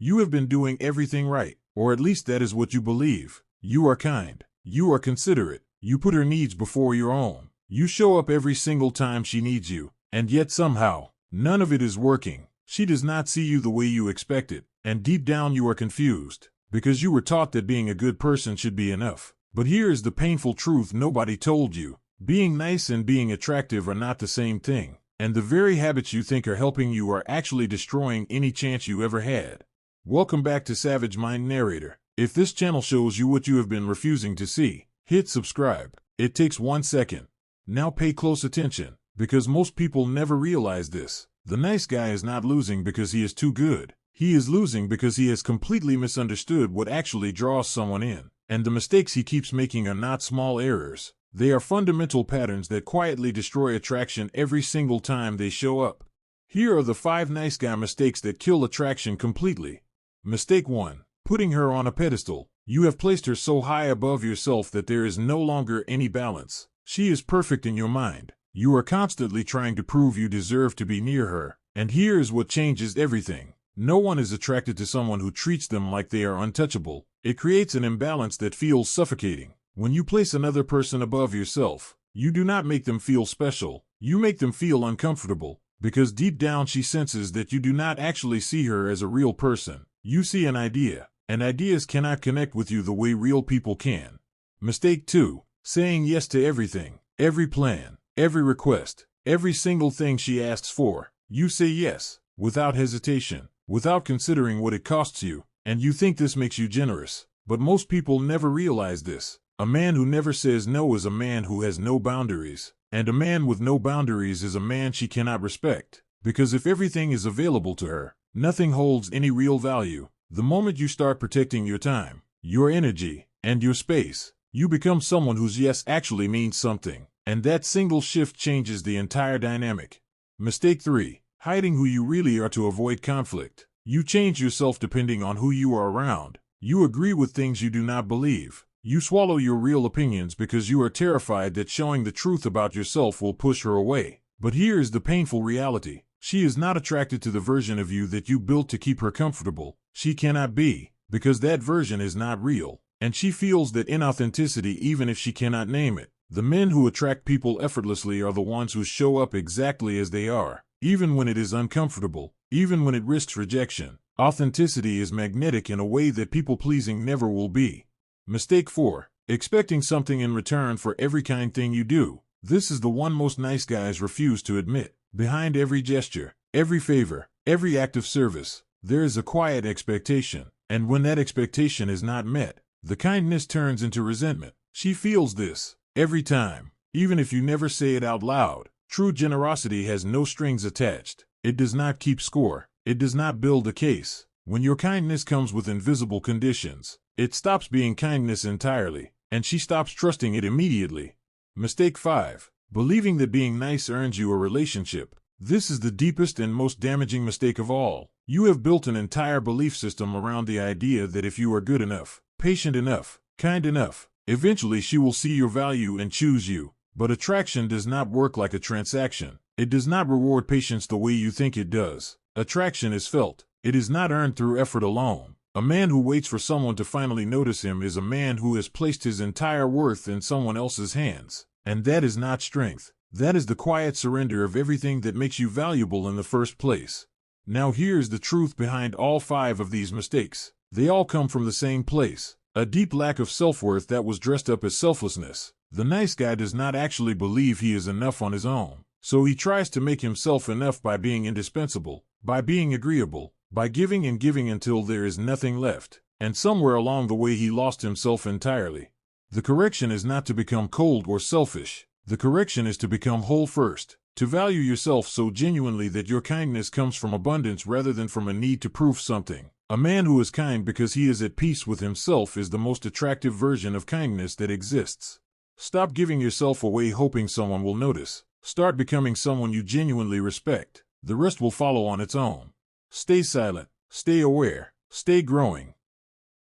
You have been doing everything right, or at least that is what you believe. You are kind. You are considerate. You put her needs before your own. You show up every single time she needs you, and yet somehow, none of it is working. She does not see you the way you expected, and deep down you are confused, because you were taught that being a good person should be enough. But here is the painful truth nobody told you. Being nice and being attractive are not the same thing, and the very habits you think are helping you are actually destroying any chance you ever had. Welcome back to Savage Mind Narrator. If this channel shows you what you have been refusing to see, hit subscribe. It takes 1 second. Now pay close attention, because most people never realize this. The nice guy is not losing because he is too good. He is losing because he has completely misunderstood what actually draws someone in. And the mistakes he keeps making are not small errors. They are fundamental patterns that quietly destroy attraction every single time they show up. Here are the 5 nice guy mistakes that kill attraction completely. Mistake 1. Putting her on a pedestal. You have placed her so high above yourself that there is no longer any balance. She is perfect in your mind. You are constantly trying to prove you deserve to be near her. And here is what changes everything. No one is attracted to someone who treats them like they are untouchable. It creates an imbalance that feels suffocating. When you place another person above yourself, you do not make them feel special. You make them feel uncomfortable, because deep down she senses that you do not actually see her as a real person. You see an idea, and ideas cannot connect with you the way real people can. Mistake 2. Saying yes to everything, every plan, every request, every single thing she asks for. You say yes, without hesitation, without considering what it costs you, and you think this makes you generous. But most people never realize this. A man who never says no is a man who has no boundaries, and a man with no boundaries is a man she cannot respect. Because if everything is available to her, nothing holds any real value. The moment you start protecting your time, your energy, and your space, you become someone whose yes actually means something, and that single shift changes the entire dynamic. Mistake 3. Hiding who you really are to avoid conflict. You change yourself depending on who you are around. You agree with things you do not believe. You swallow your real opinions because you are terrified that showing the truth about yourself will push her away. But here is the painful reality. She is not attracted to the version of you that you built to keep her comfortable. She cannot be, because that version is not real. And she feels that inauthenticity even if she cannot name it. The men who attract people effortlessly are the ones who show up exactly as they are, even when it is uncomfortable, even when it risks rejection. Authenticity is magnetic in a way that people-pleasing never will be. Mistake 4. Expecting something in return for every kind thing you do. This is the one most nice guys refuse to admit. Behind every gesture, every favor, every act of service, there is a quiet expectation. And when that expectation is not met, the kindness turns into resentment. She feels this every time, even if you never say it out loud. True generosity has no strings attached. It does not keep score. It does not build a case. When your kindness comes with invisible conditions, it stops being kindness entirely, and she stops trusting it immediately. Mistake 5. Believing that being nice earns you a relationship. This is the deepest and most damaging mistake of all. You have built an entire belief system around the idea that if you are good enough, patient enough, kind enough, eventually she will see your value and choose you. But attraction does not work like a transaction. It does not reward patience the way you think it does. Attraction is felt. It is not earned through effort alone. A man who waits for someone to finally notice him is a man who has placed his entire worth in someone else's hands. And that is not strength. That is the quiet surrender of everything that makes you valuable in the first place. Now here's the truth behind all 5 of these mistakes. They all come from the same place. A deep lack of self-worth that was dressed up as selflessness. The nice guy does not actually believe he is enough on his own. So he tries to make himself enough by being indispensable, by being agreeable, by giving and giving until there is nothing left. And somewhere along the way he lost himself entirely. The correction is not to become cold or selfish. The correction is to become whole first, to value yourself so genuinely that your kindness comes from abundance rather than from a need to prove something. A man who is kind because he is at peace with himself is the most attractive version of kindness that exists. Stop giving yourself away hoping someone will notice. Start becoming someone you genuinely respect. The rest will follow on its own. Stay silent, stay aware, stay growing.